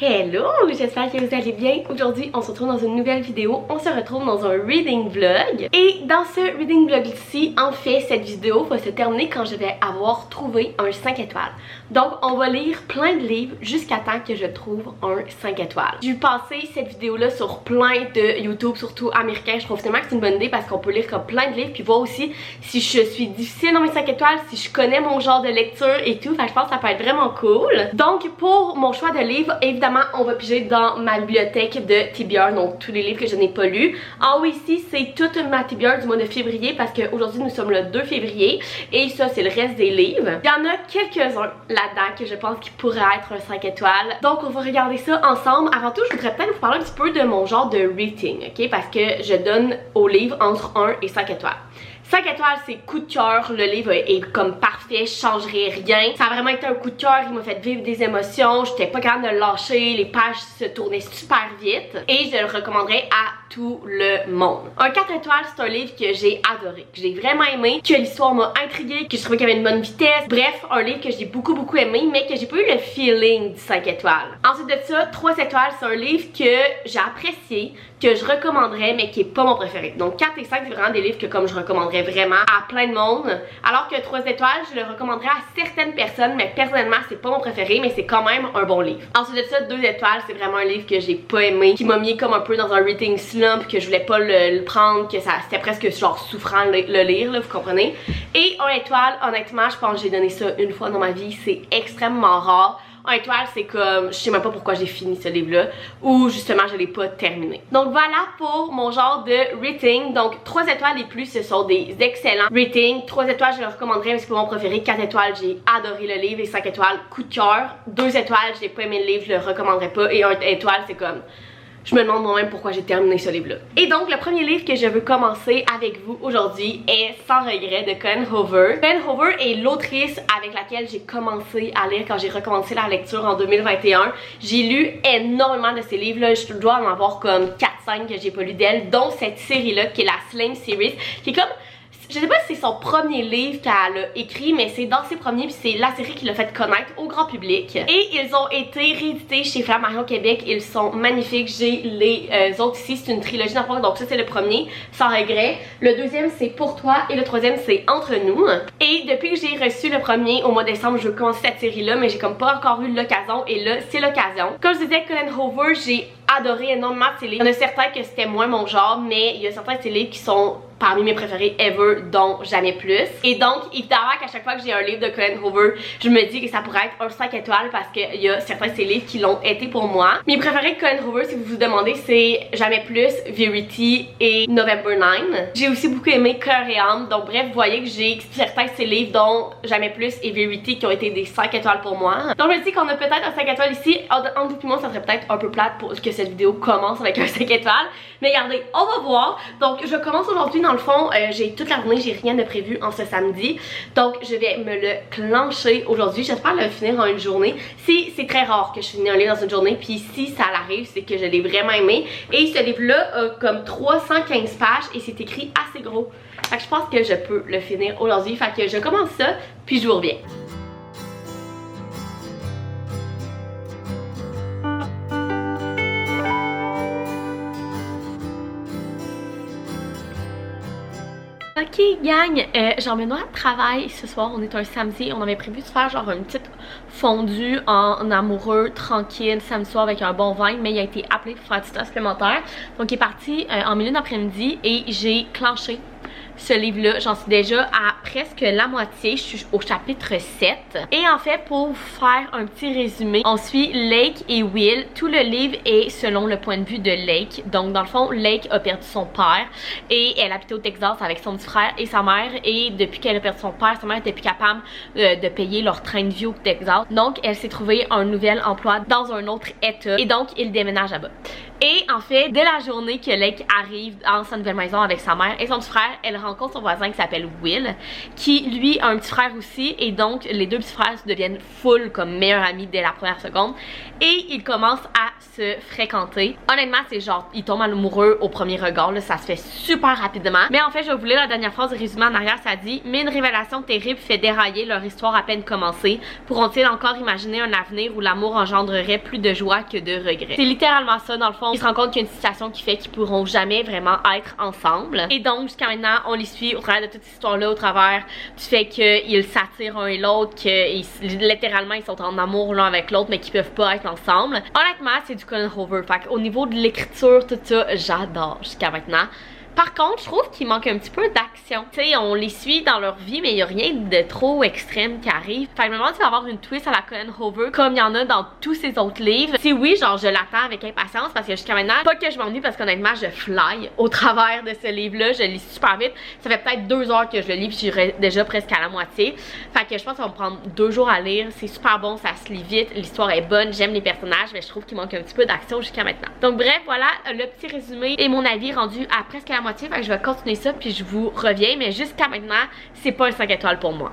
Hello, j'espère que vous allez bien. Aujourd'hui, on se retrouve dans une nouvelle vidéo. On se retrouve dans un reading vlog. Et dans ce reading vlog-ci, en fait, cette vidéo va se terminer quand je vais avoir trouvé un 5 étoiles. Donc, on va lire plein de livres jusqu'à temps que je trouve un 5 étoiles. J'ai passé cette vidéo-là sur plein de YouTube, surtout américains. Je trouve tellement que c'est une bonne idée parce qu'on peut lire comme plein de livres puis voir aussi si je suis difficile dans mes 5 étoiles, si je connais mon genre de lecture et tout. Fait que je pense que ça peut être vraiment cool. Donc, pour mon choix de livres, évidemment, on va piger dans ma bibliothèque de TBR, donc tous les livres que je n'ai pas lus. En haut ici, c'est toute ma TBR du mois de février parce qu'aujourd'hui nous sommes le 2 février et ça c'est le reste des livres. Il y en a quelques-uns là-dedans que je pense qu'ils pourraient être un 5 étoiles. Donc on va regarder ça ensemble. Avant tout, je voudrais peut-être vous parler un petit peu de mon genre de rating, ok? Parce que je donne aux livres entre 1 et 5 étoiles. 5 étoiles, c'est coup de cœur, le livre est comme parfait, je changerai rien. Ça a vraiment été un coup de cœur, il m'a fait vivre des émotions, j'étais pas capable de le lâcher, les pages se tournaient super vite et je le recommanderais à tout le monde. Un 4 étoiles, c'est un livre que j'ai adoré, que j'ai vraiment aimé, que l'histoire m'a intriguée, que je trouvais qu'il y avait une bonne vitesse. Bref, un livre que j'ai beaucoup aimé, mais que j'ai pas eu le feeling du 5 étoiles. Ensuite de ça, 3 étoiles, c'est un livre que j'ai apprécié, que je recommanderais, mais qui est pas mon préféré. Donc 4 et 5, c'est vraiment des livres que comme je recommanderais vraiment à plein de monde. Alors que 3 étoiles, je le recommanderais à certaines personnes, mais personnellement, c'est pas mon préféré, mais c'est quand même un bon livre. Ensuite de ça, 2 étoiles, c'est vraiment un livre que j'ai pas aimé, qui m'a mis comme un peu dans un reading slump, que je voulais pas le prendre, que c'était presque genre souffrant le lire, là, vous comprenez. Et 1 étoile, honnêtement, je pense que j'ai donné ça une fois dans ma vie, c'est extrêmement rare. 1 étoile, c'est comme, je sais même pas pourquoi j'ai fini ce livre-là, ou justement je l'ai pas terminé. Donc voilà pour mon genre de rating. Donc 3 étoiles et plus, ce sont des excellents ratings. 3 étoiles, je le recommanderais, mais c'est pas mon préféré. 4 étoiles, j'ai adoré le livre. Et 5 étoiles, coup de cœur. 2 étoiles, j'ai pas aimé le livre, je le recommanderais pas. Et 1 étoile, c'est comme, je me demande moi-même pourquoi j'ai terminé ce livre-là. Et donc, le premier livre que je veux commencer avec vous aujourd'hui est Sans regret de Colleen Hoover. Colleen Hoover est l'autrice avec laquelle j'ai commencé à lire quand j'ai recommencé la lecture en 2021. J'ai lu énormément de ces livres-là. Je dois en avoir comme 4-5 que j'ai pas lu d'elle, dont cette série-là qui est la Slim Series, qui est comme... Je sais pas si c'est son premier livre qu'elle a écrit, mais c'est dans ses premiers, puis c'est la série qui l'a fait connaître au grand public. Et ils ont été réédités chez Flammarion Québec, ils sont magnifiques. J'ai les autres ici, c'est une trilogie d'enfants, donc ça c'est le premier, Sans regret. Le deuxième c'est Pour toi et le troisième c'est Entre nous. Et depuis que j'ai reçu le premier au mois de décembre, je veux commencer cette série-là, mais j'ai comme pas encore eu l'occasion, et là c'est l'occasion. Comme je disais, Colleen Hoover, j'ai adoré énormément de ses livres. Il y en a certains que c'était moins mon genre, mais il y a certains de ses livres qui sont parmi mes préférés ever, dont Jamais plus. Et donc, évidemment qu'à chaque fois que j'ai un livre de Colleen Hoover, je me dis que ça pourrait être un 5 étoiles parce qu'il y a certains de ses livres qui l'ont été pour moi. Mes préférés de Colleen Hoover, si vous vous demandez, c'est Jamais plus, Verity et November 9. J'ai aussi beaucoup aimé Cœur et âme. Donc bref, vous voyez que j'ai certains de ces livres, dont Jamais plus et Verity, qui ont été des 5 étoiles pour moi. Donc je me dis qu'on a peut-être un 5 étoiles ici. En tout cas, ça serait peut-être un peu plate pour que cette vidéo commence avec un 5 étoiles. Mais regardez, on va voir. Donc je commence aujourd'hui dans le fond, j'ai toute la journée, j'ai rien de prévu en ce samedi. Donc je vais me le clencher aujourd'hui. J'espère le finir en une journée. C'est très rare que je finisse un livre dans une journée. Puis si ça l'arrive, c'est que je l'ai vraiment aimé. Et ce livre-là a comme 315 pages et c'est écrit assez gros. Fait que je pense que je peux le finir aujourd'hui. Fait que je commence ça, puis je vous reviens. Ok gang, j'emmène à travail ce soir, on est un samedi, on avait prévu de faire genre une petite fondue en amoureux tranquille samedi soir avec un bon vin, mais il a été appelé pour faire un petit temps supplémentaire. Donc il est parti en milieu d'après-midi et j'ai clenché ce livre-là. J'en suis déjà à presque la moitié. Je suis au chapitre 7. Et en fait, pour vous faire un petit résumé, on suit Lake et Will. Tout le livre est selon le point de vue de Lake. Donc, dans le fond, Lake a perdu son père et elle habitait au Texas avec son petit frère et sa mère. Et depuis qu'elle a perdu son père, sa mère n'était plus capable de payer leur train de vie au Texas. Donc, elle s'est trouvée un nouvel emploi dans un autre état. Et donc, il déménage là-bas. Et en fait, dès la journée que Lake arrive dans sa nouvelle maison avec sa mère et son petit frère, elle rencontre son voisin qui s'appelle Will, qui lui a un petit frère aussi, et donc les deux petits frères deviennent full comme meilleurs amis dès la première seconde, et ils commencent à se fréquenter. Honnêtement, c'est genre, ils tombent amoureux au premier regard, là, ça se fait super rapidement. Mais en fait, je vais vous lire la dernière phrase du résumé en arrière, ça dit: mais une révélation terrible fait dérailler leur histoire à peine commencée. Pourront-ils encore imaginer un avenir où l'amour engendrerait plus de joie que de regrets? C'est littéralement ça, dans le fond. Ils se rendent compte qu'il y a une situation qui fait qu'ils pourront jamais vraiment être ensemble. Et donc, jusqu'à maintenant, on les suit au travers de toute cette histoire-là, au travers du fait qu'ils s'attirent un et l'autre, que littéralement, ils sont en amour l'un avec l'autre, mais qu'ils peuvent pas être ensemble. Honnêtement, c'est du Colin Hoover. Fait au niveau de l'écriture, tout ça, j'adore jusqu'à maintenant. Par contre, je trouve qu'il manque un petit peu d'action. Tu sais, on les suit dans leur vie, mais il n'y a rien de trop extrême qui arrive. Fait que je me demande s'il va y avoir une twist à la Colin Hoover, comme il y en a dans tous ses autres livres. Si oui, genre, je l'attends avec impatience, parce que jusqu'à maintenant, pas que je m'ennuie, parce qu'honnêtement, je fly au travers de ce livre-là. Je lis super vite. Ça fait peut-être 2 heures que je le lis, puis j'irai déjà presque à la moitié. Fait que je pense que ça va me prendre 2 jours à lire. C'est super bon, ça se lit vite. L'histoire est bonne, j'aime les personnages, mais je trouve qu'il manque un petit peu d'action jusqu'à maintenant. Donc bref, voilà le petit résumé et mon avis rendu à presque la moitié. Fait que je vais continuer ça puis je vous reviens, mais jusqu'à maintenant, c'est pas un 5 étoiles pour moi.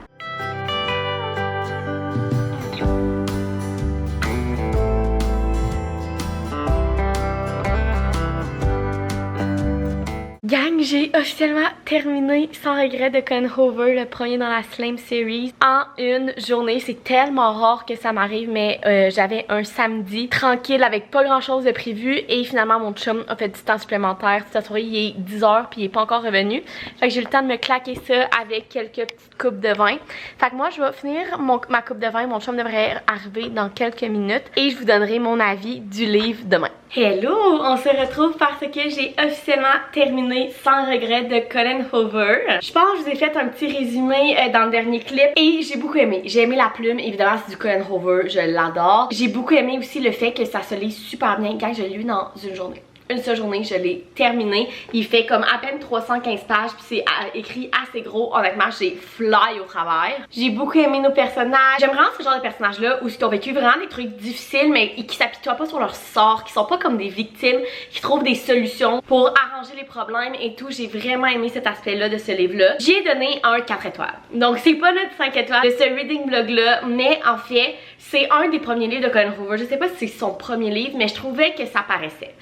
Gang, j'ai officiellement terminé Sans regret de Colin Hoover, le premier dans la Slime Series, en une journée. C'est tellement rare que ça m'arrive, mais j'avais un samedi tranquille avec pas grand chose de prévu et finalement mon chum a fait du temps supplémentaire. Toute la soirée, il est 10h puis il est pas encore revenu. Fait que j'ai eu le temps de me claquer ça avec quelques petites coupes de vin. Fait que moi, je vais finir ma coupe de vin. Mon chum devrait arriver dans quelques minutes et je vous donnerai mon avis du livre demain. Hello! On se retrouve parce que j'ai officiellement terminé Sans regret de Colin Hoover. Je pense que je vous ai fait un petit résumé dans le dernier clip et j'ai beaucoup aimé. J'ai aimé la plume, évidemment c'est du Colin Hoover, je l'adore. J'ai beaucoup aimé aussi le fait que ça se lit super bien quand je l'ai lu dans une journée. Une seule journée, je l'ai terminé. Il fait comme à peine 315 pages, puis c'est écrit assez gros. Honnêtement, j'ai fly au travers. J'ai beaucoup aimé nos personnages. J'aime vraiment ce genre de personnages-là où ils ont vécu vraiment des trucs difficiles, mais qui s'apitoient pas sur leur sort, qui sont pas comme des victimes, qui trouvent des solutions pour arranger les problèmes et tout. J'ai vraiment aimé cet aspect-là de ce livre-là. J'ai donné un 4 étoiles. Donc c'est pas notre 5 étoiles de ce reading vlog-là, mais en fait, c'est un des premiers livres de Colin Hoover. Je sais pas si c'est son premier livre, mais je trouvais que ça paraissait.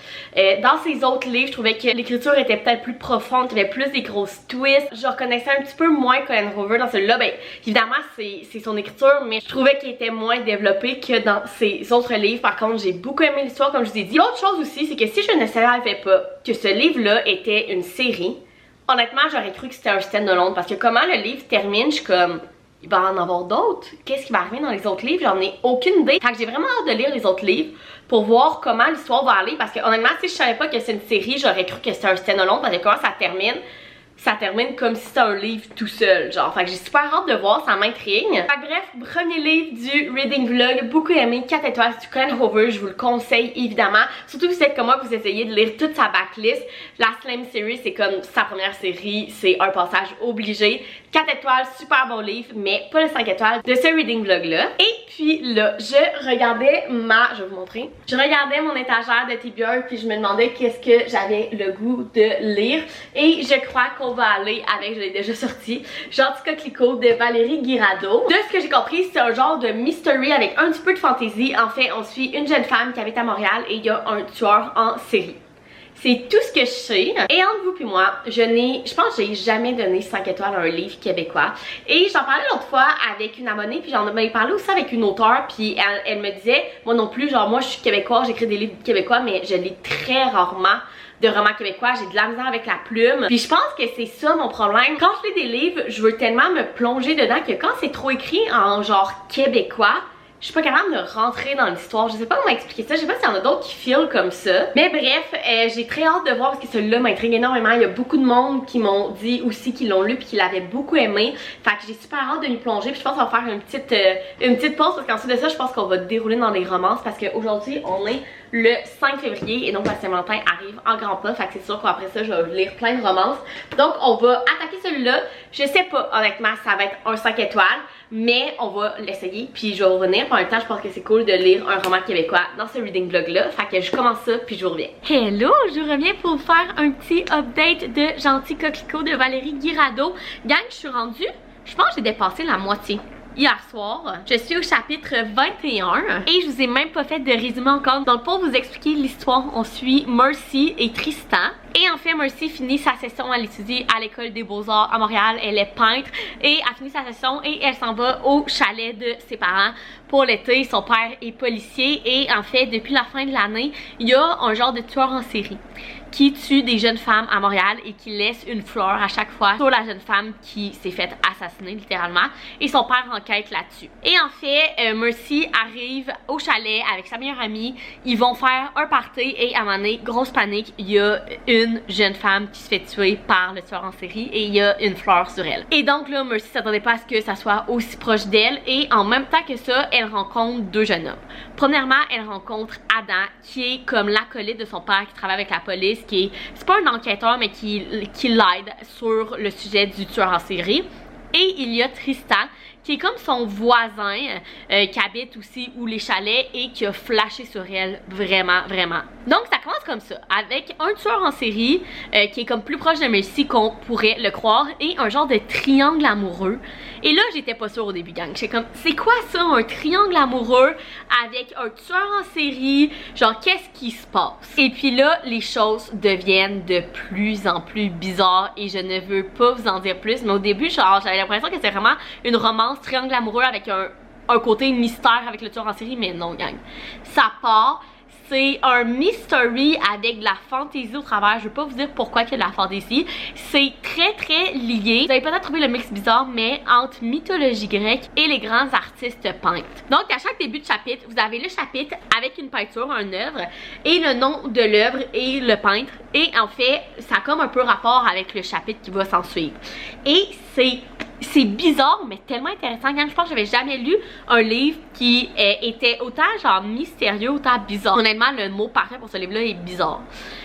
Dans ses autres livres, je trouvais que l'écriture était peut-être plus profonde, qu'il y avait plus des grosses twists. Je reconnaissais un petit peu moins Colin Hoover dans celui-là. Ben, évidemment, c'est son écriture, mais je trouvais qu'il était moins développé que dans ses autres livres. Par contre, j'ai beaucoup aimé l'histoire, comme je vous ai dit. L'autre chose aussi, c'est que si je ne savais pas que ce livre-là était une série, honnêtement, j'aurais cru que c'était un stand-alone. Parce que comment le livre termine, je suis comme... il va en avoir d'autres. Qu'est-ce qui va arriver dans les autres livres? J'en ai aucune idée. Fait que j'ai vraiment hâte de lire les autres livres pour voir comment l'histoire va aller. Parce que honnêtement, si je savais pas que c'est une série, j'aurais cru que c'était un stand-alone. Parce que comment ça termine comme si c'était un livre tout seul, genre. Fait que j'ai super hâte de voir, ça m'intrigue. Fait que bref, premier livre du reading vlog, beaucoup aimé, 4 étoiles, c'est du Colin Hoover, je vous le conseille évidemment. Surtout si vous êtes comme moi, vous essayez de lire toute sa backlist. La Slime Series, c'est comme sa première série, c'est un passage obligé. 4 étoiles, super bon livre, mais pas le 5 étoiles de ce reading vlog là. Et puis là, je regardais je vais vous montrer. Je regardais mon étagère de TBR puis je me demandais qu'est-ce que j'avais le goût de lire. Et je crois qu'on va aller avec, je l'ai déjà sorti, Gentil Coquelicot de Valérie Guirado. De ce que j'ai compris, c'est un genre de mystery avec un petit peu de fantasy. En fait, on suit une jeune femme qui habite à Montréal et il y a un tueur en série. C'est tout ce que je sais. Et entre vous puis moi, je pense que j'ai jamais donné 5 étoiles à un livre québécois. Et j'en parlais l'autre fois avec une abonnée, puis j'en ai parlé aussi avec une auteure, puis elle me disait, moi non plus, genre moi je suis québécoise, j'écris des livres québécois, mais je lis très rarement de romans québécois, j'ai de la misère avec la plume. Puis je pense que c'est ça mon problème. Quand je lis des livres, je veux tellement me plonger dedans que quand c'est trop écrit en genre québécois, je suis pas capable de rentrer dans l'histoire. Je sais pas comment expliquer ça. Je sais pas s'il y en a d'autres qui filent comme ça. Mais bref, j'ai très hâte de voir parce que celui-là m'intrigue énormément. Il y a beaucoup de monde qui m'ont dit aussi qu'ils l'ont lu puis qu'ils l'avaient beaucoup aimé. Fait que j'ai super hâte de m'y plonger. Puis je pense qu'on va faire une petite pause parce qu'ensuite de ça, je pense qu'on va dérouler dans les romances parce qu'aujourd'hui, on est le 5 février et donc la Saint-Valentin arrive en grand pas. Fait que c'est sûr qu'après ça, je vais lire plein de romances. Donc on va attaquer celui-là. Je sais pas, honnêtement, ça va être un 5 étoiles. mais on va l'essayer puis je vais revenir. En même temps, je pense que c'est cool de lire un roman québécois dans ce reading vlog là. Fait que je commence ça puis je vous reviens. Hello, je reviens pour vous faire un petit update de Gentil Coquelicot de Valérie Guirado. Gang, je suis rendue, je pense que j'ai dépassé la moitié. Hier soir, je suis au chapitre 21 et je vous ai même pas fait de résumé encore. Donc pour vous expliquer l'histoire, on suit Mercy et Tristan. Et en fait, Mercy finit sa session, elle étudie à l'école des beaux-arts à Montréal, elle est peintre et elle finit sa session et elle s'en va au chalet de ses parents pour l'été. Son père est policier et en fait, depuis la fin de l'année, il y a un genre de tueur en série qui tue des jeunes femmes à Montréal et qui laisse une fleur à chaque fois sur la jeune femme qui s'est faite assassiner littéralement, et son père enquête là-dessus. Et en fait, Mercy arrive au chalet avec sa meilleure amie, ils vont faire un party et à un moment donné, grosse panique, il y a une jeune femme qui se fait tuer par le tueur en série et il y a une fleur sur elle. Et donc là, Mercy s'attendait pas à ce que ça soit aussi proche d'elle et en même temps que ça, elle rencontre deux jeunes hommes. Premièrement, elle rencontre Adam qui est comme l'acolyte de son père qui travaille avec la police, qui est, c'est pas un enquêteur mais qui l'aide sur le sujet du tueur en série. Et il y a Tristan qui est comme son voisin qui habite aussi où les chalets et qui a flashé sur elle vraiment. Donc ça commence comme ça, avec un tueur en série qui est comme plus proche de Mercy qu'on pourrait le croire et un genre de triangle amoureux. Et là j'étais pas sûre au début, gang. J'étais comme, c'est quoi ça, un triangle amoureux avec un tueur en série? Genre qu'est-ce qui se passe? Et puis là les choses deviennent de plus en plus bizarres et je ne veux pas vous en dire plus, mais au début genre j'avais l'impression que c'était vraiment une romance triangle amoureux avec un côté mystère avec le tueur en série, mais non, gang. Ça part, c'est un mystery avec de la fantaisie au travers. Je veux pas vous dire pourquoi il y a de la fantaisie. C'est très lié. Vous avez peut-être trouvé le mix bizarre, mais entre mythologie grecque et les grands artistes peintres. Donc à chaque début de chapitre, vous avez le chapitre avec une peinture, une œuvre, et le nom de l'œuvre et le peintre. Et en fait, ça a comme un peu rapport avec le chapitre qui va s'en suivre. Et c'est bizarre, mais tellement intéressant. Je pense que j'avais jamais lu un livre qui était autant genre mystérieux, autant bizarre. Honnêtement, le mot parfait pour ce livre-là est bizarre.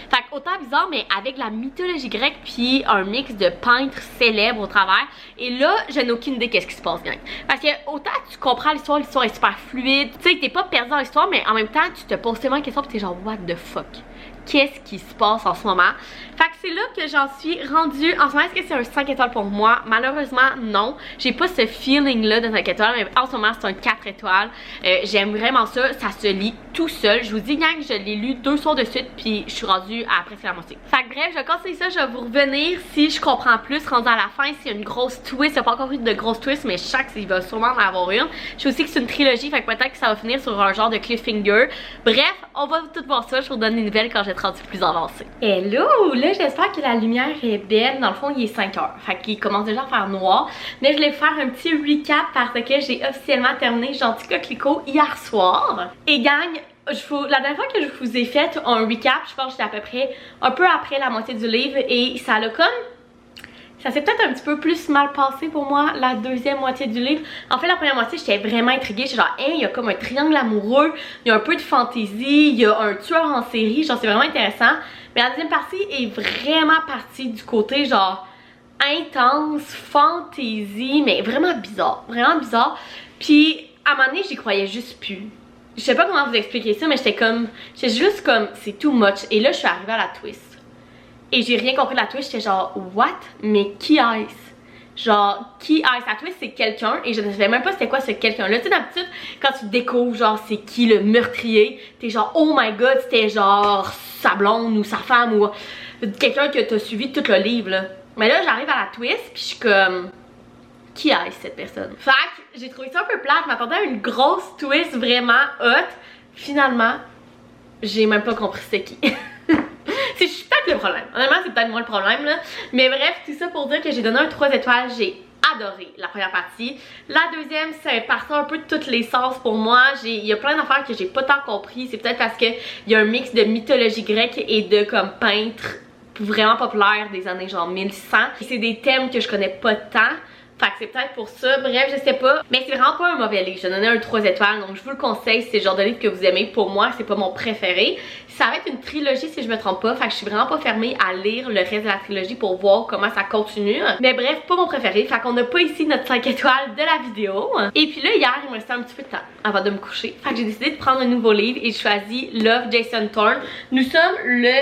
Fait que autant bizarre, mais avec la mythologie grecque puis un mix de peintres célèbres au travers. Et là, je n'ai aucune idée qu'est-ce qui se passe, gang. Parce que autant tu comprends l'histoire est super fluide. Tu sais, t'es pas perdu dans l'histoire, mais en même temps, tu te poses tellement de questions pis t'es genre, what the fuck? Qu'est-ce qui se passe en ce moment? Fait que c'est là que j'en suis rendue. En ce moment, est-ce que c'est un 5 étoiles pour moi? Malheureusement, non. J'ai pas ce feeling-là de 5 étoiles, mais en ce moment, c'est un 4 étoiles. J'aime vraiment ça. Ça se lit tout seul. Je vous dis, gang, je l'ai lu 2 soirs de suite, puis je suis rendue à presque la moitié. Fait que bref, je conseille ça. Je vais vous revenir si je comprends plus, rendu à la fin, s'il y a une grosse twist. Il n'y a pas encore eu de grosse twist, mais je sais qu'il va sûrement en avoir une. Je sais aussi que c'est une trilogie, fait que peut-être que ça va finir sur un genre de cliffhanger. Bref, on va tout voir ça. Je vous donne des nouvelles quand je vais être rendue plus avancée. Hello! Là, j'espère que la lumière est belle. Dans le fond, il est 5 heures. Fait qu'il commence déjà à faire noir. Mais je voulais faire un petit recap parce que j'ai officiellement terminé Gentil Coquelicot hier soir. Et gang, la dernière fois que je vous ai fait un recap, je pense que j'étais à peu près un peu après la moitié du livre et ça l'a comme... Ça s'est peut-être un petit peu plus mal passé pour moi, la deuxième moitié du livre. En fait, la première moitié, j'étais vraiment intriguée. J'étais genre, hey, il y a comme un triangle amoureux, il y a un peu de fantaisie, il y a un tueur en série. Genre, c'est vraiment intéressant. Mais la deuxième partie est vraiment partie du côté, genre, intense, fantaisie, mais vraiment bizarre. Vraiment bizarre. Puis, à un moment donné, j'y croyais juste plus. Je sais pas comment vous expliquer ça, mais j'étais juste comme, c'est too much. Et là, je suis arrivée à la twist. Et j'ai rien compris de la twist, j'étais genre, what? Mais qui est-ce? Genre, qui est-ce? La twist, c'est quelqu'un, et je ne savais même pas c'était quoi ce quelqu'un-là. Tu sais, d'habitude, quand tu découvres, genre, c'est qui le meurtrier, t'es genre, oh my god, c'était genre sa blonde ou sa femme ou quelqu'un que t'as suivi tout le livre, là. Mais là, j'arrive à la twist, puis je suis comme, qui est cette personne? Fait que j'ai trouvé ça un peu plate, je m'attendais à une grosse twist vraiment hot. Finalement, j'ai même pas compris c'était qui. C'est peut-être le problème. Honnêtement, c'est peut-être moi le problème, là. Mais bref, tout ça pour dire que j'ai donné un 3 étoiles. J'ai adoré la première partie. La deuxième, c'est parti un peu de toutes les sens pour moi. Il y a plein d'affaires que j'ai pas tant compris. C'est peut-être parce qu'il y a un mix de mythologie grecque et de comme peintres vraiment populaires des années genre 1600. C'est des thèmes que je connais pas tant. Fait que c'est peut-être pour ça. Bref, je sais pas. Mais c'est vraiment pas un mauvais livre. Je donnais un 3 étoiles. Donc je vous le conseille. C'est le genre de livre que vous aimez. Pour moi, c'est pas mon préféré. Ça va être une trilogie si je me trompe pas. Fait que je suis vraiment pas fermée à lire le reste de la trilogie pour voir comment ça continue. Mais bref, pas mon préféré. Fait qu'on a pas ici notre 5 étoiles de la vidéo. Et puis là, hier, il me restait un petit peu de temps avant de me coucher. Fait que j'ai décidé de prendre un nouveau livre et je choisis Love, Jason Thorne. Nous sommes le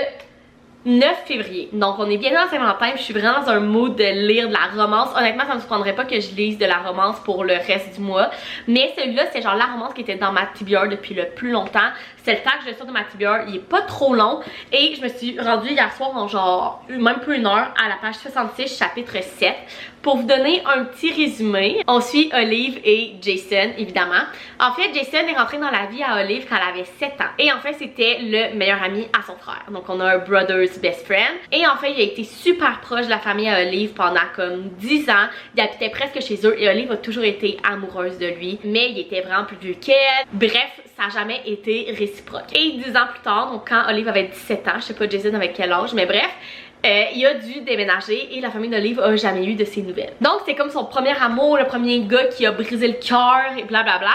9 février. Donc on est bien dans Saint-Valentin, je suis vraiment dans un mood de lire de la romance. Honnêtement, ça me surprendrait pas que je lise de la romance pour le reste du mois. Mais celui-là, c'est genre la romance qui était dans ma TBR depuis le plus longtemps. C'est le temps que je sors de ma TBR, il est pas trop long. Et je me suis rendue hier soir en genre même plus une heure à la page 66, chapitre 7. Pour vous donner un petit résumé, on suit Olive et Jason, évidemment. En fait, Jason est rentré dans la vie à Olive quand elle avait 7 ans. Et en fait, c'était le meilleur ami à son frère. Donc, on a un brother's best friend. Et en fait, il a été super proche de la famille à Olive pendant comme 10 ans. Il habitait presque chez eux et Olive a toujours été amoureuse de lui. Mais il était vraiment plus vieux qu'elle. Bref, ça n'a jamais été réciproque. Et 10 ans plus tard, donc quand Olive avait 17 ans, je sais pas Jason avec quel âge, mais bref, il a dû déménager et la famille d'Olive a jamais eu de ses nouvelles. Donc c'est comme son premier amour, le premier gars qui a brisé le cœur et blablabla.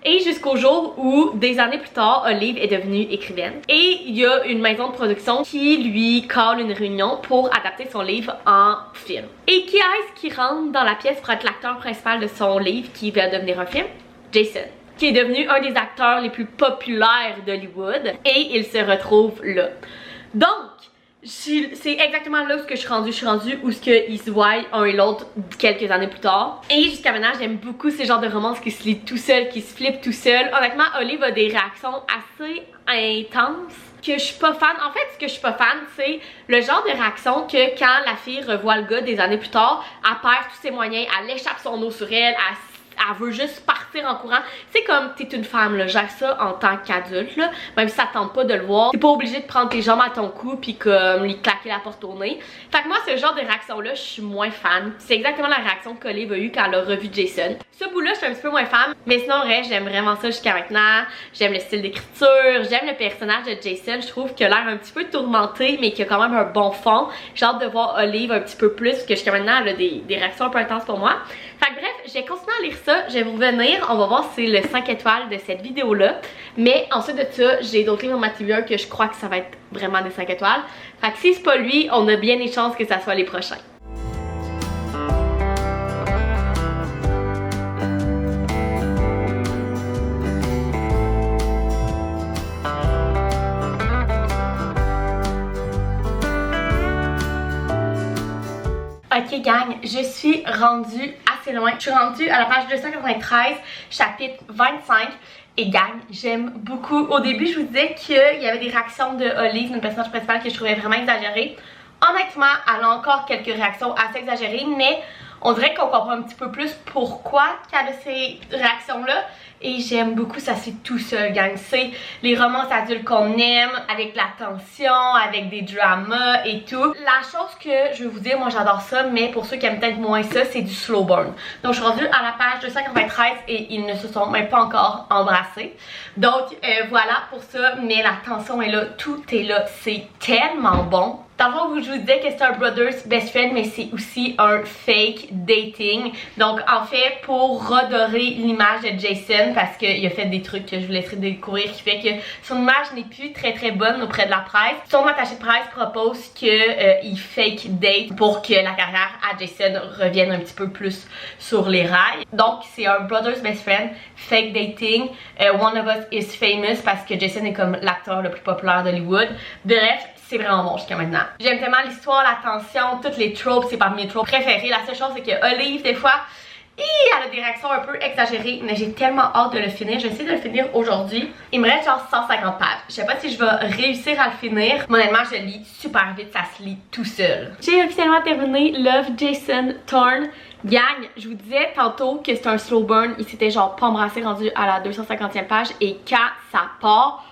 Et jusqu'au jour où, des années plus tard, Olive est devenue écrivaine. Et il y a une maison de production qui lui call une réunion pour adapter son livre en film. Et qui est-ce qui rentre dans la pièce pour être l'acteur principal de son livre qui va devenir un film? Jason, qui est devenu un des acteurs les plus populaires d'Hollywood. Et il se retrouve là. Donc, c'est exactement là où je suis rendue. Je suis rendue où ils se voient un et l'autre quelques années plus tard. Et jusqu'à maintenant, j'aime beaucoup ces genres de romances qui se lisent tout seul, qui se flippent tout seul. Honnêtement, Olive a des réactions assez intenses que je suis pas fan. En fait, ce que je suis pas fan, c'est le genre de réaction que quand la fille revoit le gars des années plus tard, elle perd tous ses moyens, elle échappe son eau sur elle, elle veut juste partir en courant. C'est comme t'es une femme là, gère ça en tant qu'adulte là, même si ça tente pas de le voir. T'es pas obligé de prendre tes jambes à ton cou puis comme lui claquer la porte au nez. Fait que moi ce genre de réaction là, je suis moins fan. C'est exactement la réaction qu'Olive a eu quand elle a revu Jason. Ce bout là, je suis un petit peu moins fan, mais sinon en vrai, j'aime vraiment ça jusqu'à maintenant. J'aime le style d'écriture, j'aime le personnage de Jason. Je trouve qu'il a l'air un petit peu tourmenté, mais qu'il a quand même un bon fond. J'ai hâte de voir Olive un petit peu plus, parce que jusqu'à maintenant elle a des réactions un peu intenses pour moi. Fait que bref, je vais continuer à lire ça, je vais vous revenir, on va voir si c'est le 5 étoiles de cette vidéo là. Mais ensuite de ça, j'ai d'autres livres dans ma TBR que je crois que ça va être vraiment des 5 étoiles. Fait que si c'est pas lui, on a bien des chances que ça soit les prochains. Ok gang, je suis rendue assez loin. Je suis rendue à la page 293, chapitre 25. Et gang, j'aime beaucoup. Au début, je vous disais qu'il y avait des réactions de Olive, une personnage principale que je trouvais vraiment exagérée. Honnêtement, elle a encore quelques réactions assez exagérées, mais on dirait qu'on comprend un petit peu plus pourquoi qu'elle a ces réactions-là. Et j'aime beaucoup ça, c'est tout seul gang. C'est les romances adultes qu'on aime, avec la tension, avec des dramas et tout. La chose que je vais vous dire, moi j'adore ça, mais pour ceux qui aiment peut-être moins ça, c'est du slow burn. Donc je suis rendue à la page 293 et ils ne se sont même pas encore embrassés. Donc voilà pour ça, mais la tension est là, tout est là, c'est tellement bon. Dans le fond, je vous disais que c'est un brother's best friend, mais c'est aussi un fake dating. Donc, en fait, pour redorer l'image de Jason, parce qu'il a fait des trucs que je vous laisserai découvrir, qui fait que son image n'est plus très bonne auprès de la presse. Son attaché de presse propose qu'il fake date pour que la carrière à Jason revienne un petit peu plus sur les rails. Donc, c'est un brother's best friend, fake dating. One of us is famous parce que Jason est comme l'acteur le plus populaire d'Hollywood. Bref, c'est vraiment bon jusqu'à maintenant. J'aime tellement l'histoire, la tension, toutes les tropes, c'est parmi mes tropes préférées. La seule chose c'est que Olive, des fois, elle a des réactions un peu exagérées, mais j'ai tellement hâte de le finir. Je vais essayer de le finir aujourd'hui. Il me reste genre 150 pages. Je sais pas si je vais réussir à le finir. Mais honnêtement, je lis super vite, ça se lit tout seul. J'ai officiellement terminé Love, Jason Thorne. Gang, je vous disais tantôt que c'était un slow burn. Il s'était genre pas embrassé rendu à la 250e page. Et quand ça part,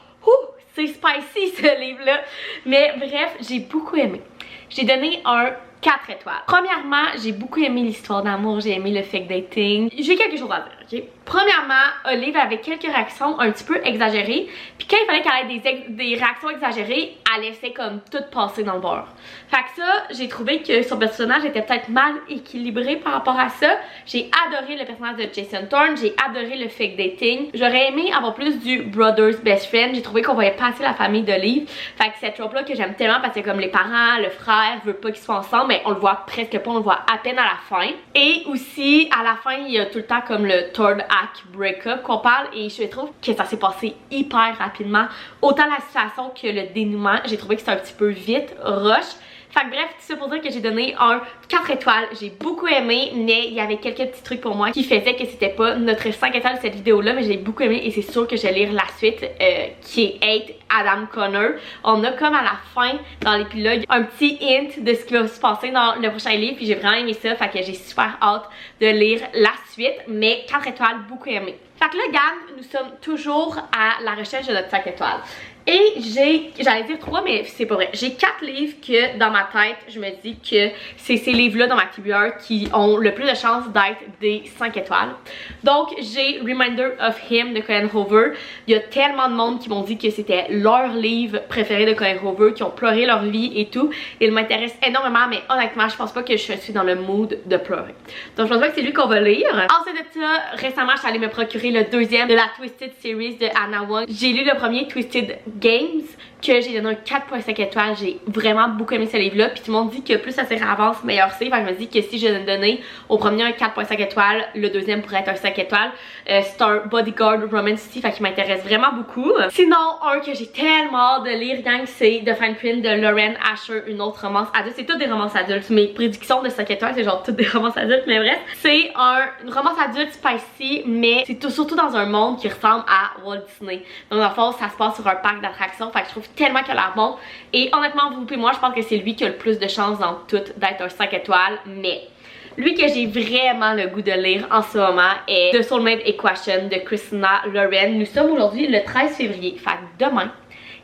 c'est spicy ce livre-là. Mais bref, j'ai beaucoup aimé. J'ai donné un 4 étoiles. Premièrement, j'ai beaucoup aimé l'histoire d'amour, j'ai aimé le fake dating. J'ai quelque chose à dire, ok? Premièrement, Olive avait quelques réactions un petit peu exagérées. Puis quand il fallait qu'elle ait des réactions exagérées, elle laissait comme tout passer dans le beurre. Fait que ça, j'ai trouvé que son personnage était peut-être mal équilibré par rapport à ça. J'ai adoré le personnage de Jason Thorne, j'ai adoré le fake dating. J'aurais aimé avoir plus du brother's best friend. J'ai trouvé qu'on voyait passer la famille d'Olive. Fait que cette trope là que j'aime tellement parce que comme les parents, le frère veut pas qu'ils soient ensemble, mais on le voit presque pas, on le voit à peine à la fin. Et aussi à la fin, il y a tout le temps comme le third act breakup qu'on parle et je trouve que ça s'est passé hyper rapidement. Autant la situation que le dénouement, j'ai trouvé que c'était un petit peu vite, rush. Fait que bref, tout ça pour dire que j'ai donné un 4 étoiles. J'ai beaucoup aimé, mais il y avait quelques petits trucs pour moi qui faisaient que c'était pas notre 5 étoiles de cette vidéo-là, mais j'ai beaucoup aimé et c'est sûr que je vais lire la suite qui est 8 Adam Connor. On a comme à la fin, dans l'épilogue, un petit hint de ce qui va se passer dans le prochain livre, puis j'ai vraiment aimé ça, fait que j'ai super hâte de lire la suite, mais 4 étoiles, beaucoup aimé. Fait que là, gang, nous sommes toujours à la recherche de notre 5 étoiles. Et j'allais dire 3, mais c'est pas vrai. J'ai 4 livres que dans ma tête, je me dis que c'est ces livres-là dans ma TBR qui ont le plus de chances d'être des 5 étoiles. Donc, j'ai Reminder of Him de Colleen Hoover. Il y a tellement de monde qui m'ont dit que c'était leur livre préféré de Colleen Hoover, qui ont pleuré leur vie et tout. Il m'intéresse énormément, mais honnêtement, je pense pas que je suis dans le mood de pleurer. Donc, je pense pas que c'est lui qu'on va lire. Ensuite de ça, récemment, je suis allée me procurer le deuxième de la Twisted Series de Anna Wong. J'ai lu le premier, Twisted Games, que j'ai donné un 4.5 étoiles. J'ai vraiment beaucoup aimé ce livre là, puis tout le monde dit que plus ça avance, meilleur c'est. Fait que je me dis que si je donnais au premier un 4.5 étoiles, le deuxième pourrait être un 5 étoiles. C'est un bodyguard romance aussi, fait qu'il m'intéresse vraiment beaucoup. Sinon, un que j'ai tellement hâte de lire, gang, c'est The Fine Print de Lauren Asher, une autre romance adulte. C'est toutes des romances adultes. Mes prédictions de 5 étoiles, c'est genre toutes des romances adultes, mais bref. C'est une romance adulte spicy, mais c'est surtout dans un monde qui ressemble à Walt Disney. Donc dans le fond, ça se passe sur un parc d'attractions, fait que je trouve tellement qu'elle a l'air bon. Et honnêtement, vous et moi, je pense que c'est lui qui a le plus de chances dans tout d'être un 5 étoiles, mais lui que j'ai vraiment le goût de lire en ce moment est The Soulmate Equation de Christina Lauren. Nous sommes aujourd'hui le 13 février, fait que demain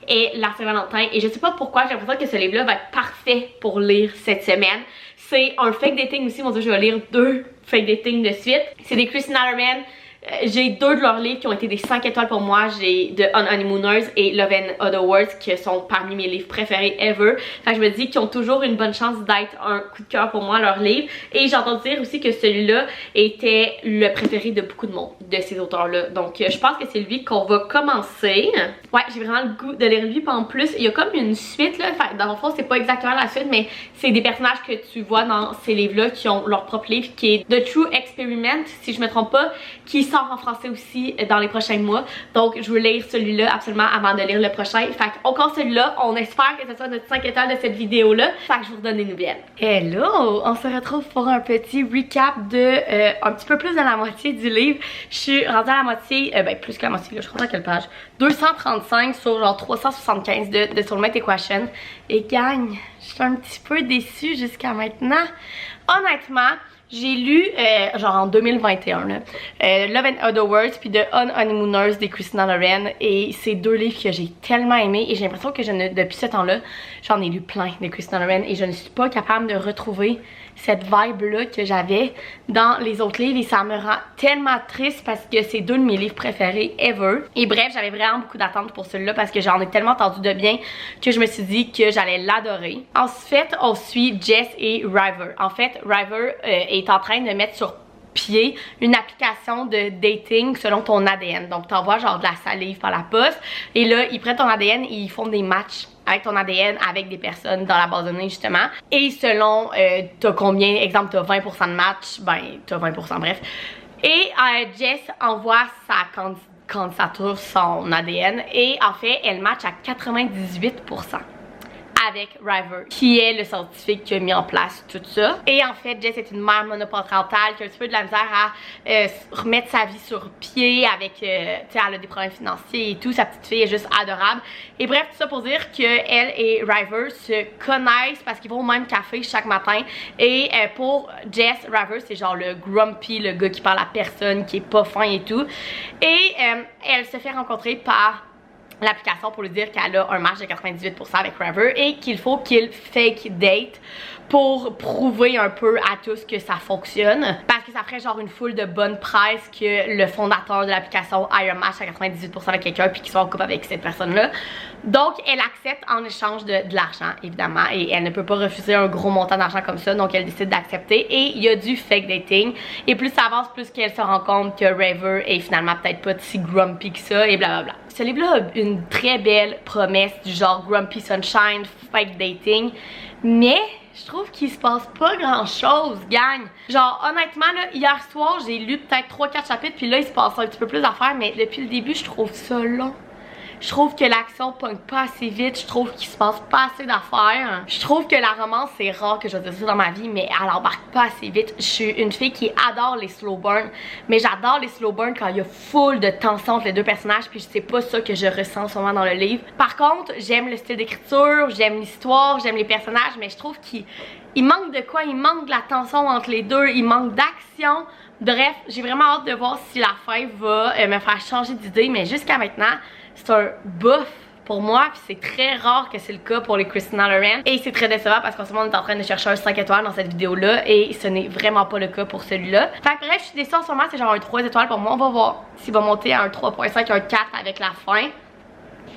est la Saint-Valentin et je sais pas pourquoi, j'ai l'impression que ce livre-là va être parfait pour lire cette semaine. C'est un fake dating aussi, mon dieu, je vais lire 2 fake dating de suite. C'est des Christina Lauren. J'ai 2 de leurs livres qui ont été des 5 étoiles pour moi. J'ai The Honeymooners et Love and Other Words qui sont parmi mes livres préférés ever. Fait que je me dis qu'ils ont toujours une bonne chance d'être un coup de cœur pour moi, leurs livres. Et j'ai entendu dire aussi que celui-là était le préféré de beaucoup de monde, de ces auteurs-là. Donc je pense que c'est lui qu'on va commencer. Ouais, j'ai vraiment le goût de lire lui. Puis en plus, il y a comme une suite là. Fait, dans le fond, c'est pas exactement la suite, mais c'est des personnages que tu vois dans ces livres-là qui ont leur propre livre qui est The True Experiment, si je me trompe pas, qui sort en français aussi dans les prochains mois. Donc je veux lire celui-là absolument avant de lire le prochain. Fait qu'on commence celui-là. On espère que ce soit notre 5 étoiles de cette vidéo-là. Fait que je vous redonne des nouvelles. Hello! On se retrouve pour un petit recap de un petit peu plus de la moitié du livre. Je suis rendue à la moitié, ben plus que la moitié, là, je suis rendue à quelle page? 235 sur genre 375 de Soulmate Equation. Et gang, je suis un petit peu déçue jusqu'à maintenant. Honnêtement, j'ai lu, genre en 2021, là, Love and Other Words puis The Honeymooners de Christina Lauren. Et c'est 2 livres que j'ai tellement aimés. Et j'ai l'impression que depuis ce temps-là, j'en ai lu plein de Christina Lauren. Et je ne suis pas capable de retrouver cette vibe-là que j'avais dans les autres livres. Et ça me rend tellement triste parce que c'est 2 de mes livres préférés ever. Et bref, j'avais vraiment beaucoup d'attentes pour celui-là parce que j'en ai tellement entendu de bien que je me suis dit que j'allais l'adorer. Ensuite, on suit Jess et River. En fait, River est en train de mettre sur pied une application de dating selon ton ADN. Donc t'envoies genre de la salive par la poste et là ils prennent ton ADN et ils font des matchs avec ton ADN avec des personnes dans la base de données justement. Et selon t'as combien, exemple t'as 20% de match, ben t'as 20%, bref. Et Jess envoie sa candidature, son ADN, et en fait elle match à 98% avec River, qui est le scientifique qui a mis en place tout ça. Et en fait, Jess est une mère monoparentale qui a un petit peu de la misère à remettre sa vie sur pied avec, tu sais, elle a des problèmes financiers et tout. Sa petite fille est juste adorable. Et bref, tout ça pour dire que elle et River se connaissent parce qu'ils vont au même café chaque matin. Et pour Jess, River, c'est genre le grumpy, le gars qui parle à personne, qui est pas fin et tout. Et elle se fait rencontrer par l'application pour lui dire qu'elle a un match de 98% avec Rever et qu'il faut qu'il fake date pour prouver un peu à tous que ça fonctionne, parce que ça ferait genre une foule de bonne presse que le fondateur de l'application ait un match à 98% avec quelqu'un puis qu'il soit en couple avec cette personne-là. Donc elle accepte en échange de l'argent évidemment, et elle ne peut pas refuser un gros montant d'argent comme ça, donc elle décide d'accepter et il y a du fake dating, et plus ça avance, plus qu'elle se rend compte que Rever est finalement peut-être pas si grumpy que ça et blablabla. Ce livre-là a une très belle promesse du genre grumpy sunshine, fake dating, mais je trouve qu'il se passe pas grand chose, gang. Genre, honnêtement, là, hier soir, j'ai lu peut-être 3-4 chapitres, puis là, il se passe un petit peu plus d'affaires, mais depuis le début, je trouve ça long. Je trouve que l'action pogne pas assez vite, je trouve qu'il se passe pas assez d'affaires. Je trouve que la romance, c'est rare que je dise ça dans ma vie, mais elle embarque pas assez vite. Je suis une fille qui adore les slow burns, mais j'adore les slow burns quand il y a full de tension entre les deux personnages, puis c'est pas ça que je ressens souvent dans le livre. Par contre, j'aime le style d'écriture, j'aime l'histoire, j'aime les personnages, mais je trouve qu'il manque de quoi? Il manque de la tension entre les deux, il manque d'action. Bref, j'ai vraiment hâte de voir si la fin va me faire changer d'idée, mais jusqu'à maintenant, c'est un bof pour moi, puis c'est très rare que c'est le cas pour les Christina Lauren, et c'est très décevant parce qu'en ce moment on est en train de chercher un 5 étoiles dans cette vidéo là et ce n'est vraiment pas le cas pour celui-là. Fait que bref, je suis déçue en ce moment, c'est genre un 3 étoiles pour moi. On va voir s'il va monter à un 3.5, un 4 avec la fin,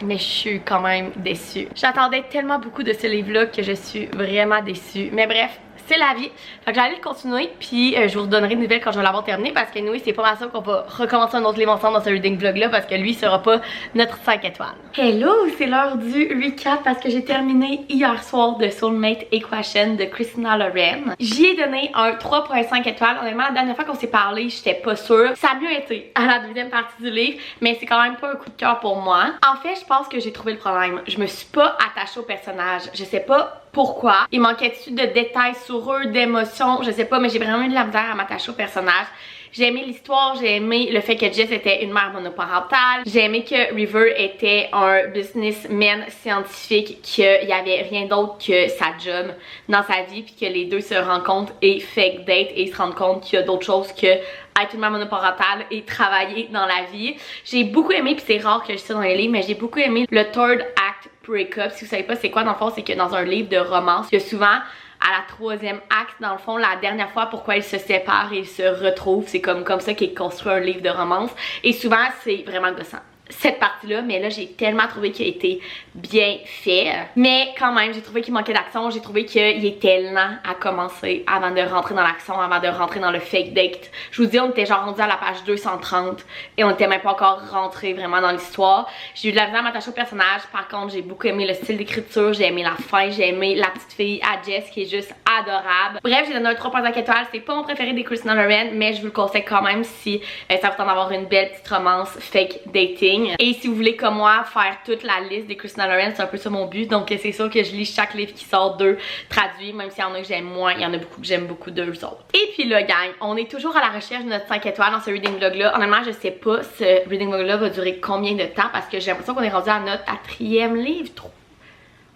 mais je suis quand même déçue. J'attendais tellement beaucoup de ce livre là que je suis vraiment déçue, mais bref, c'est la vie. Fait que j'allais le continuer, puis je vous redonnerai une nouvelle quand je vais l'avoir terminé, parce que nous, c'est pas mal sûr qu'on va recommencer un autre livre ensemble dans ce reading vlog là, parce que lui sera pas notre 5 étoiles. Hello, c'est l'heure du recap parce que j'ai terminé hier soir de Soulmate Equation de Christina Lauren. J'y ai donné un 3.5 étoiles. Honnêtement, la dernière fois qu'on s'est parlé, j'étais pas sûre. Ça a mieux été à la deuxième partie du livre, mais c'est quand même pas un coup de cœur pour moi. En fait, je pense que j'ai trouvé le problème. Je me suis pas attachée au personnage. Je sais pas pourquoi. Il manquait-tu de détails sur eux, d'émotions, je sais pas, mais j'ai vraiment eu de la misère à m'attacher au personnage. J'ai aimé l'histoire, j'ai aimé le fait que Jess était une mère monoparentale, j'ai aimé que Rever était un businessman scientifique, qu'il y avait rien d'autre que sa job dans sa vie, puis que les deux se rencontrent et fake date et se rendent compte qu'il y a d'autres choses que être une mère monoparentale et travailler dans la vie. J'ai beaucoup aimé, puis c'est rare que je dis ça dans les livres, mais j'ai beaucoup aimé le third act breakup. Si vous savez pas c'est quoi, dans le fond, c'est que dans un livre de romance, il y a souvent à la troisième acte, dans le fond, la dernière fois pourquoi ils se séparent et ils se retrouvent, c'est comme ça qu'est construit un livre de romance, et souvent c'est vraiment gossant cette partie-là, mais là j'ai tellement trouvé qu'il a été bien fait, mais quand même j'ai trouvé qu'il manquait d'action, j'ai trouvé qu'il était lent à commencer avant de rentrer dans l'action, avant de rentrer dans le fake date. Je vous dis, on était genre rendu à la page 230 et on était même pas encore rentré vraiment dans l'histoire. J'ai eu de la misère à m'attacher au personnage. Par contre, j'ai beaucoup aimé le style d'écriture, j'ai aimé la fin, j'ai aimé la petite fille à Jess qui est juste adorable. Bref, j'ai donné un 3.5 étoiles. C'est pas mon préféré des Christina Lauren, mais je vous le conseille quand même si ça vous tente d'avoir une belle petite romance fake dating. Et si vous voulez comme moi faire toute la liste des Christina Lauren, c'est un peu ça mon but, donc c'est sûr que je lis chaque livre qui sort d'eux traduit, même s'il y en a que j'aime moins, il y en a beaucoup que j'aime beaucoup d'eux autres. Et puis là gang, on est toujours à la recherche de notre 5 étoiles dans ce reading vlog là. Honnêtement je sais pas ce reading vlog là va durer combien de temps, parce que j'ai l'impression qu'on est rendu à notre 4e livre.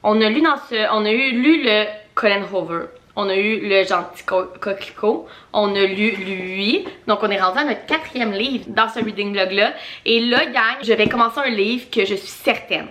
On a lu lu le Colin Hoover, on a eu le Gentil Coquelicot, on a lu lui, donc on est rendu à notre 4e livre dans ce reading vlog là. Et là gang, je vais commencer un livre que je suis certaine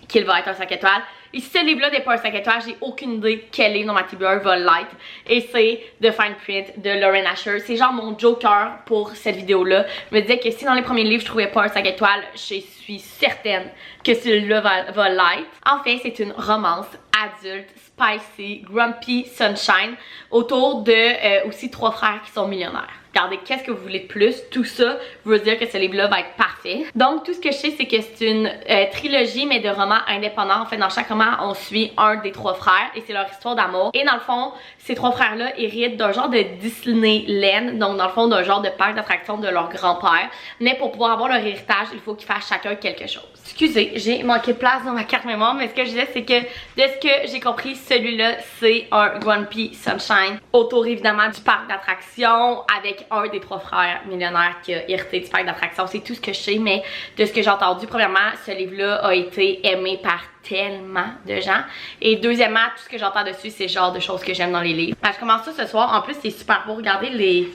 qu'il va être un 5 étoiles. Et si ce livre-là n'est pas un 5 étoiles, j'ai aucune idée quel livre dans ma TBR va l'être. Et c'est The Fine Print de Lauren Asher. C'est genre mon joker pour cette vidéo-là. Je me disais que si dans les premiers livres je trouvais pas un 5 étoiles, je suis certaine que celui-là va l'être. En fait, c'est une romance adulte, spicy, grumpy sunshine autour de aussi 3 frères qui sont millionnaires. Regardez, qu'est-ce que vous voulez de plus? Tout ça veut dire que ce livre-là va être parfait. Donc, tout ce que je sais, c'est que c'est une trilogie, mais de romans indépendants. En fait, dans chaque roman, on suit un des 3 frères et c'est leur histoire d'amour. Et dans le fond, ces 3 frères-là héritent d'un genre de Disneyland, donc dans le fond, d'un genre de parc d'attractions de leur grand-père. Mais pour pouvoir avoir leur héritage, il faut qu'ils fassent chacun quelque chose. Excusez, j'ai manqué de place dans ma carte mémoire, mais ce que je disais, c'est que de ce que j'ai compris, celui-là, c'est un Grumpy Sunshine autour évidemment du parc d'attractions avec un des 3 frères millionnaires qui a hérité du parc d'attractions. C'est tout ce que je sais, mais de ce que j'ai entendu, premièrement, ce livre-là a été aimé par tellement de gens. Et deuxièmement, tout ce que j'entends dessus, c'est le genre de choses que j'aime dans les livres. Je commence ça ce soir. En plus, c'est super beau. Regardez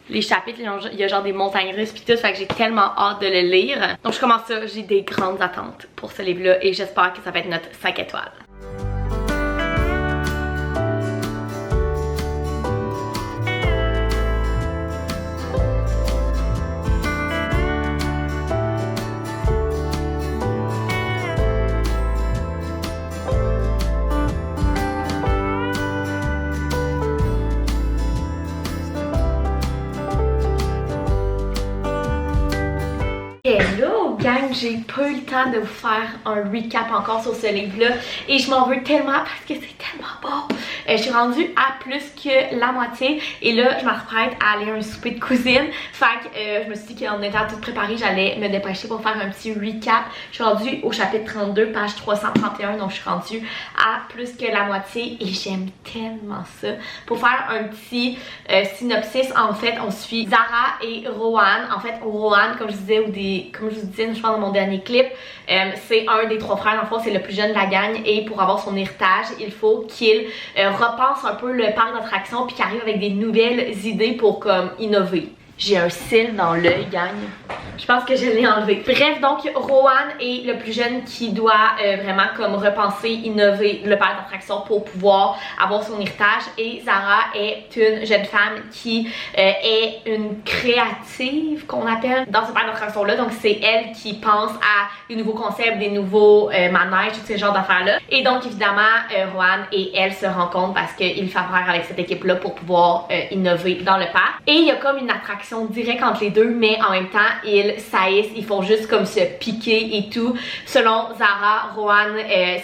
les chapitres, il y a genre des montagnes russes pis tout, fait que j'ai tellement hâte de le lire. Donc je commence ça, j'ai des grandes attentes pour ce livre-là et j'espère que ça va être notre 5 étoiles. Hello gang, j'ai pas eu le temps de vous faire un recap encore sur ce livre-là et je m'en veux tellement parce que c'est tellement beau. Je suis rendue à plus que la moitié et là je m'apprête à aller à un souper de cousine. Fait que je me suis dit qu'en étant toute préparée, j'allais me dépêcher pour faire un petit recap. Je suis rendue au chapitre 32, page 331, donc je suis rendue à plus que la moitié et j'aime tellement ça. Pour faire un petit synopsis, en fait, on suit Zara et Rohan. En fait, Rohan, comme je disais, comme je vous disais, je pense dans mon dernier clip, c'est un des 3 frères, en fait, c'est le plus jeune de la gang et pour avoir son héritage, il faut qu'il repense un peu le parc d'attractions puis qu'il arrive avec des nouvelles idées pour comme innover. J'ai un cil dans l'œil, gang. Je pense que je l'ai enlevé. Bref, donc Rohan est le plus jeune qui doit vraiment comme repenser, innover le parc d'attractions pour pouvoir avoir son héritage. Et Zara est une jeune femme qui est une créative qu'on appelle dans ce parc d'attractions-là. Donc c'est elle qui pense à des nouveaux concepts, des nouveaux manèges, tous ces genres d'affaires-là. Et donc évidemment, Rohan et elle se rencontrent parce qu'il fait affaire avec cette équipe-là pour pouvoir innover dans le parc. Et il y a comme une attraction direct entre les deux, mais en même temps ils saillissent, ils font juste comme se piquer et tout. Selon Zara, Rohan,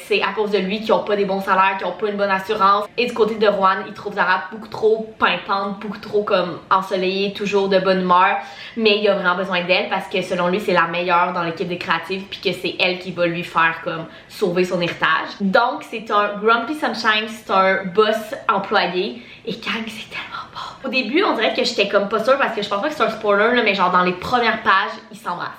c'est à cause de lui qu'ils ont pas des bons salaires, qu'ils ont pas une bonne assurance. Et du côté de Rohan, il trouve Zara beaucoup trop pimpante, beaucoup trop comme ensoleillée, toujours de bonne humeur. Mais il a vraiment besoin d'elle parce que selon lui c'est la meilleure dans l'équipe des créatifs puis que c'est elle qui va lui faire comme sauver son héritage. Donc c'est un Grumpy Sunshine, c'est un boss employé et gang, c'est tellement beau. Au début on dirait que j'étais comme pas sûre parce que je pense pas que c'est un spoiler là, mais genre dans les premières pages ils s'embrassent.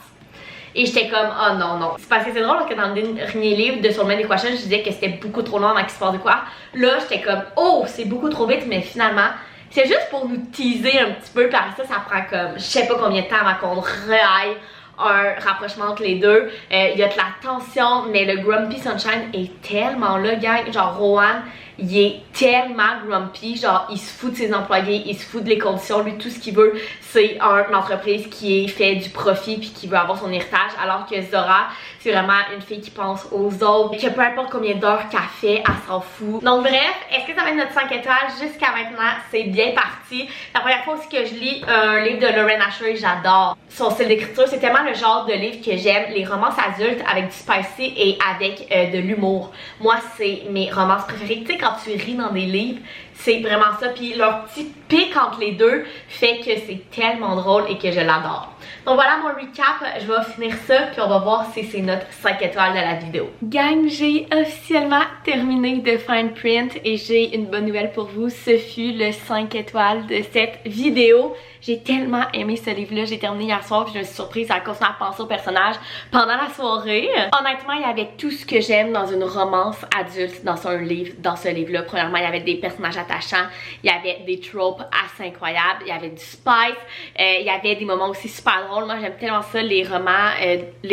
Et j'étais comme oh non non. C'est parce que c'est drôle parce que dans le dernier livre de Soulmate Equation je disais que c'était beaucoup trop long avant qu'il se passe de quoi. Là j'étais comme oh c'est beaucoup trop vite, mais finalement c'est juste pour nous teaser un petit peu. Par ça prend comme je sais pas combien de temps avant qu'on reaille un rapprochement entre les deux. Il y a de la tension, mais le Grumpy Sunshine est tellement là, gang. Genre Rohan, il est tellement grumpy, genre il se fout de ses employés, il se fout de les conditions, lui tout ce qu'il veut c'est une entreprise qui est fait du profit puis qui veut avoir son héritage, alors que Zara c'est vraiment une fille qui pense aux autres, que peu importe combien d'heures qu'elle fait, elle s'en fout. Donc bref, est-ce que ça va être notre 5 étoiles? Jusqu'à maintenant, c'est bien parti. La première fois aussi que je lis un livre de Lauren Asher, j'adore son style d'écriture, c'est tellement le genre de livre que j'aime, les romances adultes avec du spicy et avec de l'humour. Moi c'est mes romances préférées, tu sais quand tu ris dans des livres, c'est vraiment ça, puis leur petit pic entre les deux fait que c'est tellement drôle et que je l'adore. Donc voilà mon recap, je vais finir ça puis on va voir si c'est notre 5 étoiles de la vidéo. Gang, j'ai officiellement terminé de fine print et j'ai une bonne nouvelle pour vous, ce fut le 5 étoiles de cette vidéo. J'ai tellement aimé ce livre-là, j'ai terminé hier soir puis je me suis surprise à continuer à penser au personnage pendant la soirée. Honnêtement, il y avait tout ce que j'aime dans une romance adulte dans ce livre-là. Premièrement, il y avait des personnages attachants, il y avait des tropes assez incroyables, il y avait du spice, il y avait des moments aussi super drôles. Moi, j'aime tellement ça, les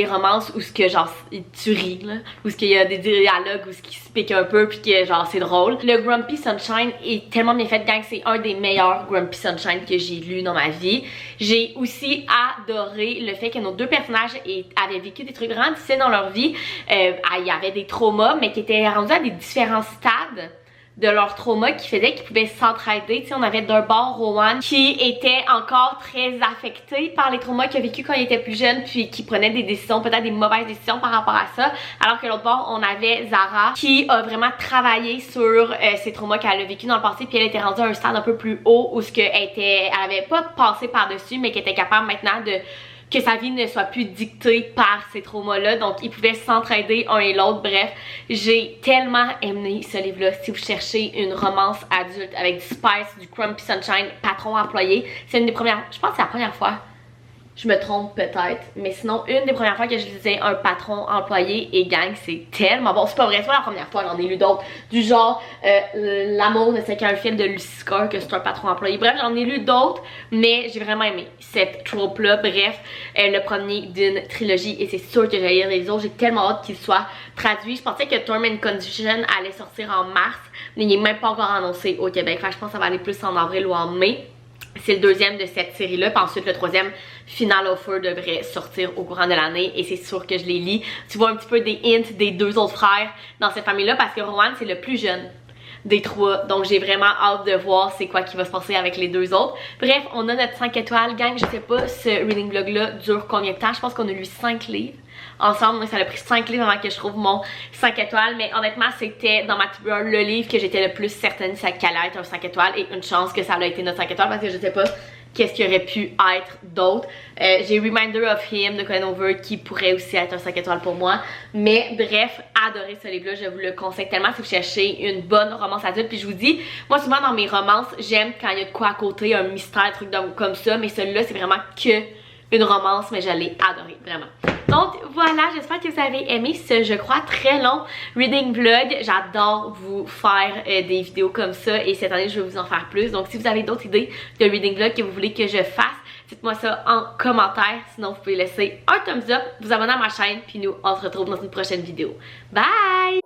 romances où ce que genre tu ris, là, où ce qu'il y a des dialogues, où ce qui se pique un peu puis que genre c'est drôle. Le Grumpy Sunshine est tellement bien fait, gang, c'est un des meilleurs Grumpy Sunshine que j'ai lu dans ma vie. J'ai aussi adoré le fait que nos deux personnages avaient vécu des trucs vraiment difficiles dans leur vie. Il y avait des traumas, mais qui étaient rendus à des différents stades de leur trauma qui faisait qu'ils pouvaient s'entraider. Tu sais, on avait d'un bord Rohan qui était encore très affecté par les traumas qu'il a vécu quand il était plus jeune puis qui prenait des décisions, peut-être des mauvaises décisions par rapport à ça, alors que l'autre bord on avait Zara qui a vraiment travaillé sur ses traumas qu'elle a vécu dans le passé puis elle était rendue à un stade un peu plus haut où elle avait pas passé par-dessus mais qui était capable maintenant que sa vie ne soit plus dictée par ces traumas-là. Donc, ils pouvaient s'entraider un et l'autre. Bref, j'ai tellement aimé ce livre-là. Si vous cherchez une romance adulte avec du spice, du Grumpy Sunshine, patron-employé, c'est une des premières, je pense que c'est la première fois Je me trompe peut-être, mais sinon, une des premières fois que je lisais un patron employé et gang, c'est tellement bon. C'est pas vrai, c'est pas la première fois, j'en ai lu d'autres. Du genre, L'amour ne c'est qu'un film de Lucy Score, que c'est un patron employé. Bref, j'en ai lu d'autres, mais j'ai vraiment aimé cette trope-là. Bref, le premier d'une trilogie, et c'est sûr que je vais lire les autres. J'ai tellement hâte qu'il soit traduit. Je pensais que Term and Condition allait sortir en mars, mais il n'est même pas encore annoncé au Québec. Enfin, je pense que ça va aller plus en avril ou en mai. C'est le deuxième de cette série-là. Puis ensuite, le troisième, Final Offer, devrait sortir au courant de l'année. Et c'est sûr que je les lis. Tu vois un petit peu des hints des deux autres frères dans cette famille-là. Parce que Rowan, c'est le plus jeune des trois. Donc, j'ai vraiment hâte de voir c'est quoi qui va se passer avec les deux autres. Bref, on a notre 5 étoiles. Gang, je sais pas, ce reading vlog-là dure combien de temps. Je pense qu'on a lu 5 livres ensemble. Donc, ça a pris 5 livres avant que je trouve mon 5 étoiles. Mais honnêtement, c'était dans ma to-do le livre que j'étais le plus certaine ça allait être un 5 étoiles. Et une chance que ça a été notre 5 étoiles parce que je sais pas qu'est-ce qui aurait pu être d'autre. J'ai Reminder of Him de Colin Hoover qui pourrait aussi être un 5 étoiles pour moi. Mais bref, adoré ce livre-là, je vous le conseille tellement si vous cherchez une bonne romance adulte. Puis je vous dis, moi souvent dans mes romances, j'aime quand il y a de quoi à côté, un mystère, truc comme ça. Mais celui-là, c'est vraiment que une romance, mais je l'ai adoré, vraiment. Donc voilà, j'espère que vous avez aimé ce, je crois, très long reading vlog. J'adore vous faire des vidéos comme ça et cette année, je vais vous en faire plus. Donc si vous avez d'autres idées de reading vlog que vous voulez que je fasse, dites-moi ça en commentaire. Sinon, vous pouvez laisser un thumbs up, vous abonner à ma chaîne, puis nous, on se retrouve dans une prochaine vidéo. Bye!